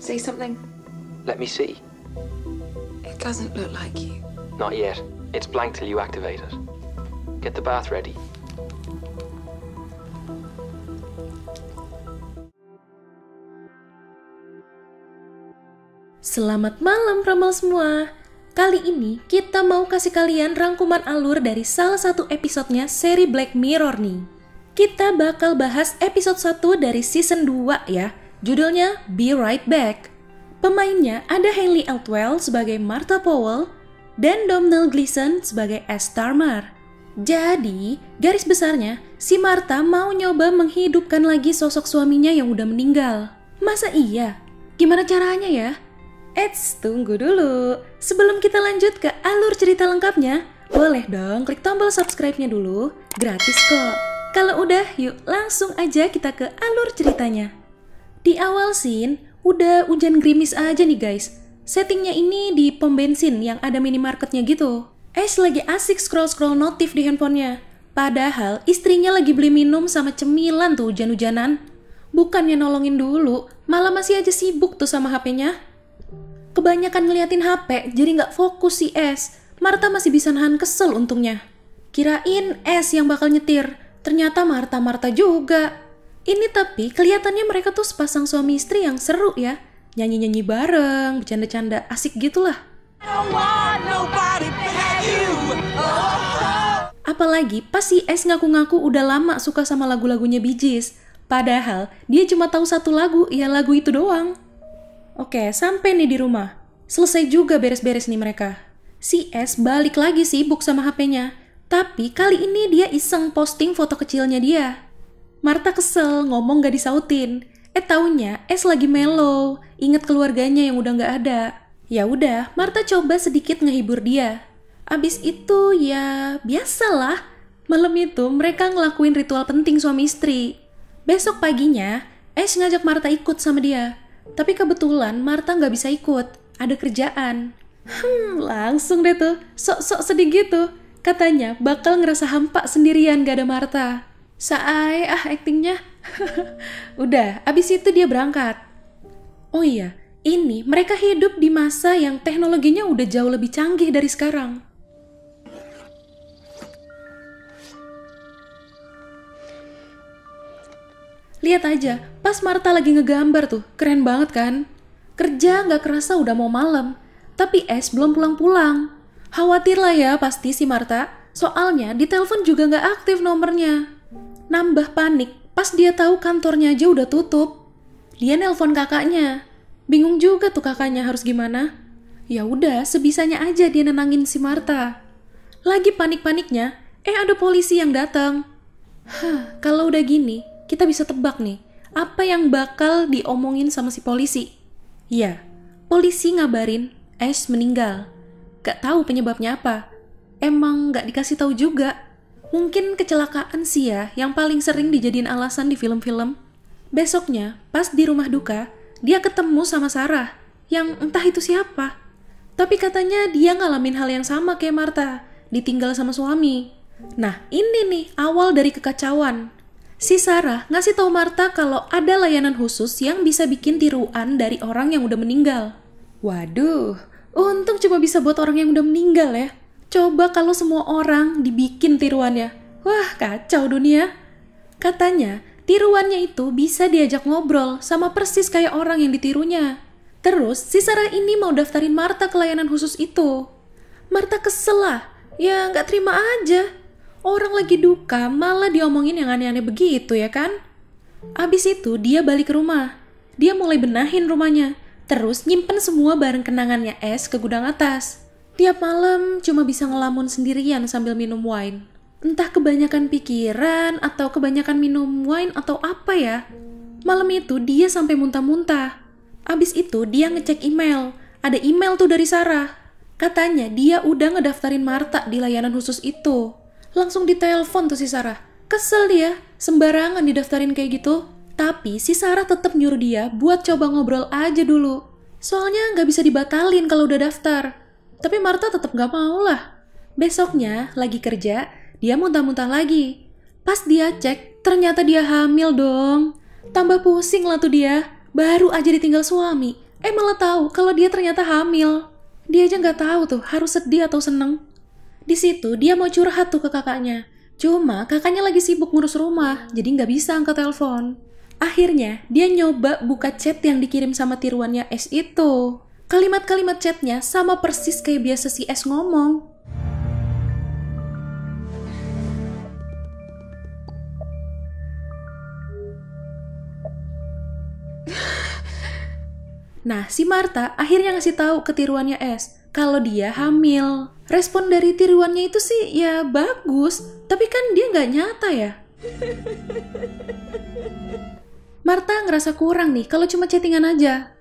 See something? Let me see. It doesn't look like you. Not yet. It's blank till you activate it. Get the bath ready. Selamat malam Ramal semua. Kali ini kita mau kasih kalian rangkuman alur dari salah satu episodenya seri Black Mirror nih. Kita bakal bahas episode 1 dari season 2 ya. Judulnya Be Right Back. Pemainnya ada Hayley Atwell sebagai Martha Powell dan Domhnall Gleeson sebagai Ash Starmer. Jadi, garis besarnya, si Martha mau nyoba menghidupkan lagi sosok suaminya yang udah meninggal. Masa iya? Gimana caranya ya? Tunggu dulu. Sebelum kita lanjut ke alur cerita lengkapnya, boleh dong klik tombol subscribe-nya dulu. Gratis kok. Kalau udah, yuk langsung aja kita ke alur ceritanya. Di awal scene, udah hujan gerimis aja nih guys. Settingnya ini di pom bensin yang ada minimarketnya gitu. Ash lagi asik scroll-scroll notif di handphonenya. Padahal istrinya lagi beli minum sama cemilan tuh hujan-hujanan. Bukannya nolongin dulu, malah masih aja sibuk tuh sama HP-nya. Kebanyakan ngeliatin HP, jadi nggak fokus si Ash. Martha masih bisa nahan kesel untungnya. Kirain Ash yang bakal nyetir, ternyata Martha juga. Ini tapi kelihatannya mereka tuh sepasang suami istri yang seru ya. Nyanyi-nyanyi bareng, bercanda-canda, asik gitulah. Apalagi pas si Ash ngaku-ngaku udah lama suka sama lagu-lagunya Bee Gees. Padahal dia cuma tahu satu lagu, ya lagu itu doang. Oke, sampai nih di rumah. Selesai juga beres-beres nih mereka. Si Ash balik lagi sibuk sama HP-nya. Tapi kali ini dia iseng posting foto kecilnya dia. Martha kesel, ngomong gak disautin. Taunya Ash lagi mellow, inget keluarganya yang udah gak ada. Ya udah, Martha coba sedikit ngehibur dia. Abis itu ya biasalah. Malam itu mereka ngelakuin ritual penting suami istri. Besok paginya, Ash ngajak Martha ikut sama dia. Tapi kebetulan Martha nggak bisa ikut, ada kerjaan. Langsung deh tuh, sok-sok sedih gitu. Katanya bakal ngerasa hampa sendirian gak ada Martha. Saai aktingnya. Udah, abis itu dia berangkat. Oh iya, ini mereka hidup di masa yang teknologinya udah jauh lebih canggih dari sekarang. Lihat aja, pas Martha lagi ngegambar tuh, keren banget kan? Kerja nggak kerasa udah mau malam, tapi Ash belum pulang-pulang. Khawatir lah ya pasti si Martha, soalnya di telepon juga nggak aktif nomornya. Nambah panik pas dia tahu kantornya aja udah tutup. Dia nelpon kakaknya, bingung juga tuh kakaknya harus gimana. Ya udah, sebisanya aja dia nenangin si Martha. Lagi panik-paniknya, ada polisi yang datang. Kalau udah gini, kita bisa tebak nih, apa yang bakal diomongin sama si polisi. Ya, polisi ngabarin Ash meninggal. Gak tahu penyebabnya apa. Emang gak dikasih tahu juga. Mungkin kecelakaan sih ya, yang paling sering dijadiin alasan di film-film. Besoknya, pas di rumah duka, dia ketemu sama Sarah, yang entah itu siapa. Tapi katanya dia ngalamin hal yang sama kayak Martha, ditinggal sama suami. Nah, ini nih awal dari kekacauan. Si Sarah ngasih tahu Martha kalau ada layanan khusus yang bisa bikin tiruan dari orang yang udah meninggal. Waduh, untung cuma bisa buat orang yang udah meninggal ya. Coba kalau semua orang dibikin tiruannya. Wah, kacau dunia. Katanya, tiruannya itu bisa diajak ngobrol sama persis kayak orang yang ditirunya. Terus, si Sarah ini mau daftarin Martha ke layanan khusus itu. Martha kesel lah. Ya, nggak terima aja. Orang lagi duka malah diomongin yang aneh-aneh begitu ya kan? Abis itu dia balik ke rumah. Dia mulai benahin rumahnya. Terus nyimpen semua barang kenangannya Ash ke gudang atas. Tiap malam cuma bisa ngelamun sendirian sambil minum wine. Entah kebanyakan pikiran atau kebanyakan minum wine atau apa ya. Malam itu dia sampai muntah-muntah. Abis itu dia ngecek email. Ada email tuh dari Sarah. Katanya dia udah ngedaftarin Martha di layanan khusus itu. Langsung ditelepon tuh si Sarah. Kesel dia, sembarangan didaftarin kayak gitu. Tapi si Sarah tetap nyuruh dia buat coba ngobrol aja dulu. Soalnya nggak bisa dibatalin kalau udah daftar. Tapi Martha tetap nggak mau lah. Besoknya, lagi kerja, dia muntah-muntah lagi. Pas dia cek, ternyata dia hamil dong. Tambah pusing lah tuh dia. Baru aja ditinggal suami. Malah tahu kalau dia ternyata hamil. Dia aja nggak tahu tuh harus sedih atau seneng. Di situ dia mau curhat tuh ke kakaknya. Cuma kakaknya lagi sibuk ngurus rumah, jadi nggak bisa angkat telepon. Akhirnya dia nyoba buka chat yang dikirim sama tiruannya S itu. Kalimat-kalimat chatnya sama persis kayak biasa si S ngomong. Nah, si Martha akhirnya ngasih tahu ke tiruannya S kalau dia hamil. Respon dari tiruannya itu sih ya bagus, tapi kan dia nggak nyata ya. Martha ngerasa kurang nih kalau cuma chattingan aja.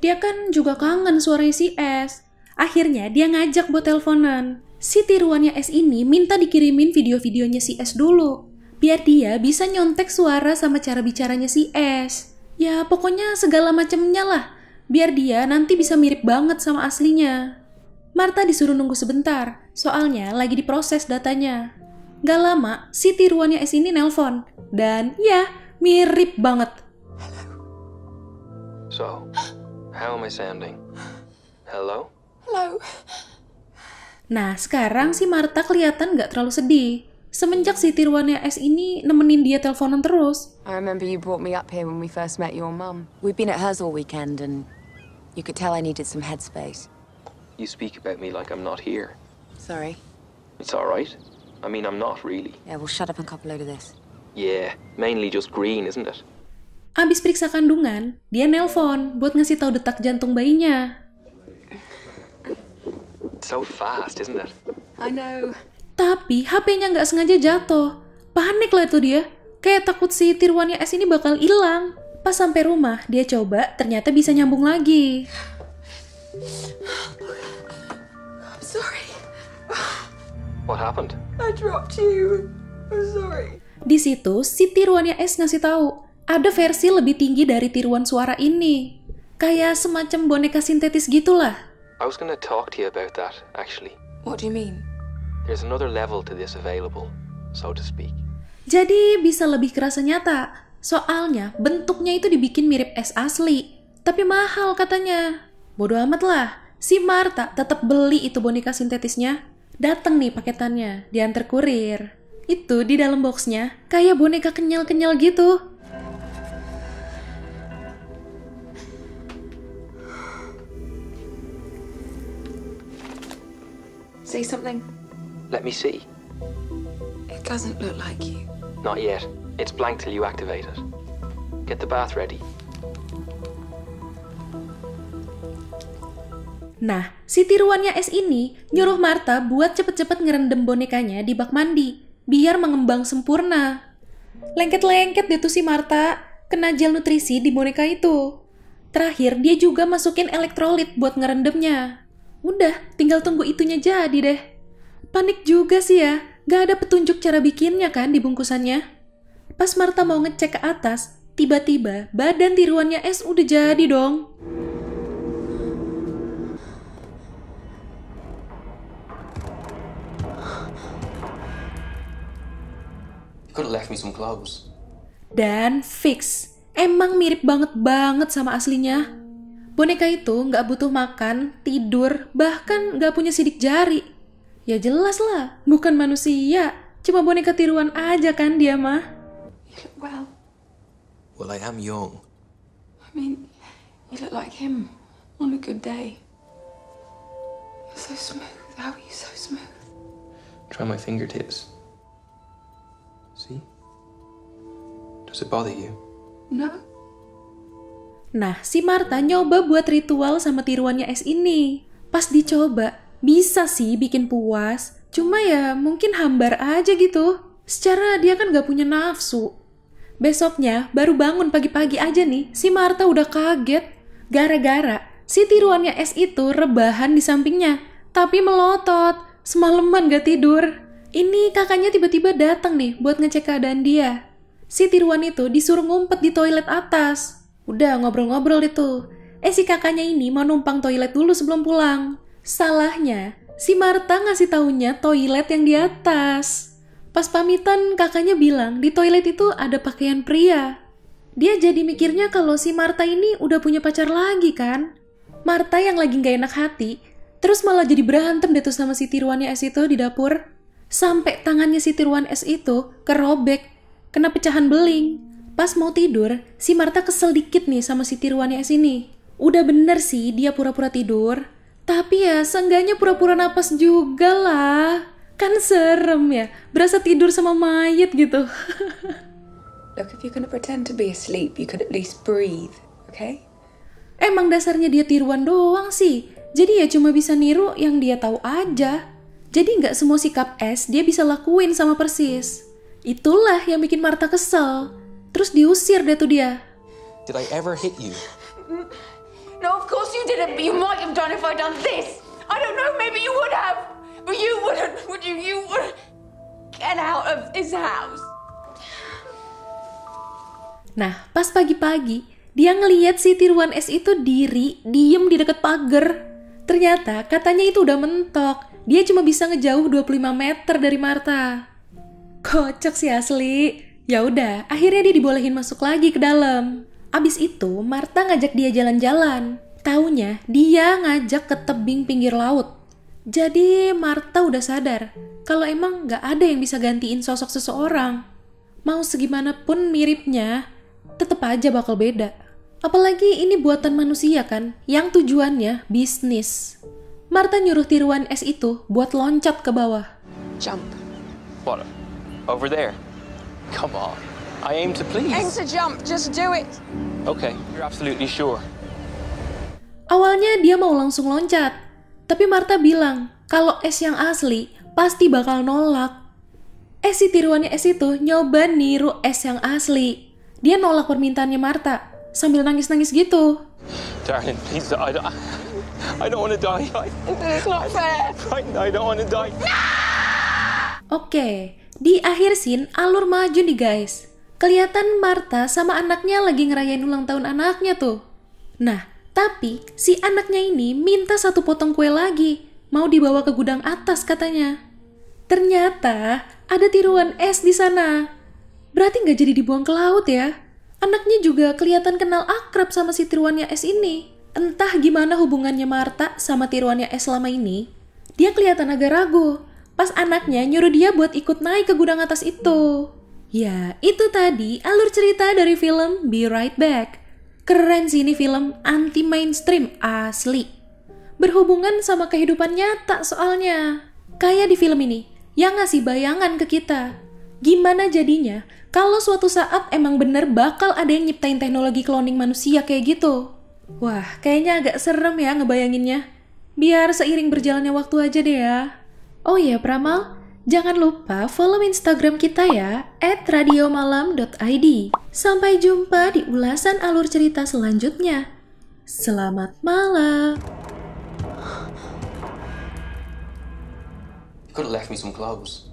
Dia kan juga kangen suaranya si S. Akhirnya dia ngajak buat teleponan. Si tiruannya S ini minta dikirimin video-videonya si S dulu, biar dia bisa nyontek suara sama cara bicaranya si S. Ya pokoknya segala macemnya lah, biar dia nanti bisa mirip banget sama aslinya. Martha disuruh nunggu sebentar, soalnya lagi diproses datanya. Gak lama, si tiruannya S ini nelpon. Dan ya, mirip banget. So, how am I sounding? Hello? Hello. Nah, sekarang si Martha kelihatan gak terlalu sedih. Semenjak si tiruannya S ini nemenin dia teleponan terus. I remember you brought me up here when we first met your mum. We've been at hers all weekend and you could tell I needed some headspace. You speak about me like I'm not here. Sorry. It's alright. I mean, I'm not really. Yeah, well, shut up and cup a load of this. Yeah, mainly just green, isn't it? Abis periksa kandungan, dia nelpon buat ngasih tahu detak jantung bayinya. It's so fast, isn't it? I know. Tapi HP-nya nggak sengaja jatuh. Panik lah itu dia. Kayak takut si tiruannya S ini bakal hilang. Pas sampai rumah, dia coba ternyata bisa nyambung lagi. I'm sorry. What happened? I dropped you. I'm sorry. Di situ, si tiruannya S ngasih tahu ada versi lebih tinggi dari tiruan suara ini. Kayak semacam boneka sintetis gitulah. I was gonna talk to you about that, actually. What do you mean? There's another level to this available, so to speak. Jadi bisa lebih kerasa nyata. Soalnya bentuknya itu dibikin mirip S asli. Tapi mahal katanya. Bodoh amat lah. Si Martha tetap beli itu boneka sintetisnya. Datang nih paketannya, diantar kurir. Itu di dalam boxnya kayak boneka kenyal-kenyal gitu. Say something. Let me see. It doesn't look like you. Not yet. It's blank till you activate it. Get the bath ready. Nah, si tiruannya S ini nyuruh Martha buat cepet-cepet ngerendam bonekanya di bak mandi, biar mengembang sempurna. Lengket-lengket deh tuh si Martha, kena gel nutrisi di boneka itu. Terakhir, dia juga masukin elektrolit buat ngerendamnya. Udah, tinggal tunggu itunya jadi deh. Panik juga sih ya, gak ada petunjuk cara bikinnya kan di bungkusannya. Pas Martha mau ngecek ke atas, tiba-tiba badan tiruannya S udah jadi dong. You could have left me some clothes. Dan fix, emang mirip banget sama aslinya. Boneka itu nggak butuh makan, tidur, bahkan nggak punya sidik jari. Ya jelas lah, bukan manusia. Cuma boneka tiruan aja kan dia mah. You look well. Well, I am young. I mean, you look like him on a good day. You're so smooth. How are you so smooth? Try my fingertips. See? Does it bother you? No. Nah, si Martha nyoba buat ritual sama tiruannya S ini. Pas dicoba, bisa sih bikin puas. Cuma ya mungkin hambar aja gitu. Secara dia kan gak punya nafsu. Besoknya, baru bangun pagi-pagi aja nih, si Martha udah kaget. Gara-gara si tiruannya S itu rebahan di sampingnya. Tapi melotot, semalaman gak tidur. Ini kakaknya tiba-tiba datang nih buat ngecek keadaan dia. Si tiruan itu disuruh ngumpet di toilet atas. Udah ngobrol-ngobrol itu. Si kakaknya ini mau numpang toilet dulu sebelum pulang. Salahnya, si Martha ngasih taunya toilet yang di atas. Pas pamitan, kakaknya bilang di toilet itu ada pakaian pria. Dia jadi mikirnya kalau si Martha ini udah punya pacar lagi kan. Martha yang lagi gak enak hati, terus malah jadi berantem deh tuh sama si tiruannya es itu di dapur. Sampai tangannya si tiruan es itu kerobek, kena pecahan beling. Pas mau tidur, si Martha kesel dikit nih sama si tiruannya es ini. Udah bener sih dia pura-pura tidur, tapi ya seenggaknya pura-pura napas juga lah. Kan serem ya, berasa tidur sama mayat gitu. Look, if you're gonna pretend to be asleep, you could at least breathe, okay? Emang dasarnya dia tiruan doang sih. Jadi ya cuma bisa niru yang dia tahu aja. Jadi nggak semua sikap es dia bisa lakuin sama persis. Itulah yang bikin Martha kesel. Terus diusir deh tuh dia. Did I ever hit you? No, of course you didn't, but you might have done if I'd done this. I don't know, maybe you would have. But you wouldn't, would you? You wouldn't. Get out of this house. Nah, pas pagi-pagi, dia ngeliat si tiruan es itu diem di deket pagar. Ternyata katanya itu udah mentok. Dia cuma bisa ngejauh 25 meter dari Martha. Kocak sih asli. Ya udah, akhirnya dia dibolehin masuk lagi ke dalam. Abis itu, Martha ngajak dia jalan-jalan. Taunya, dia ngajak ke tebing pinggir laut. Jadi, Martha udah sadar kalau emang gak ada yang bisa gantiin sosok seseorang. Mau segimanapun miripnya, tetep aja bakal beda. Apalagi ini buatan manusia kan, yang tujuannya bisnis. Martha nyuruh tiruan es itu buat loncat ke bawah. Jump. What? Over there? Come on. I aim to please. Aim to jump, just do it. Okay, you're absolutely sure. Awalnya dia mau langsung loncat, tapi Martha bilang kalau es yang asli pasti bakal nolak. Si tiruannya es itu nyoba niru es yang asli. Dia nolak permintaannya Martha sambil nangis-nangis gitu. Darling, please, I don't want to die. It's not fair. I don't want to die. Oke, di akhir scene alur maju nih guys. Kelihatan Martha sama anaknya lagi ngerayain ulang tahun anaknya tuh. Nah, tapi si anaknya ini minta 1 potong kue lagi. Mau dibawa ke gudang atas katanya. Ternyata ada tiruan es di sana. Berarti nggak jadi dibuang ke laut ya. Anaknya juga kelihatan kenal akrab sama si tiruannya es ini. Entah gimana hubungannya Martha sama tiruannya es selama ini. Dia kelihatan agak ragu. Pas anaknya nyuruh dia buat ikut naik ke gudang atas itu. Ya, itu tadi alur cerita dari film Be Right Back. Keren sih ini film anti-mainstream asli. Berhubungan sama kehidupan nyata soalnya. Kayak di film ini, yang ngasih bayangan ke kita. Gimana jadinya kalau suatu saat emang bener bakal ada yang nyiptain teknologi cloning manusia kayak gitu. Wah, kayaknya agak serem ya ngebayanginnya. Biar seiring berjalannya waktu aja deh ya. Oh iya Pramal, jangan lupa follow Instagram kita ya, @radiomalam.id. Sampai jumpa di ulasan alur cerita selanjutnya. Selamat malam. You could have left me some clothes.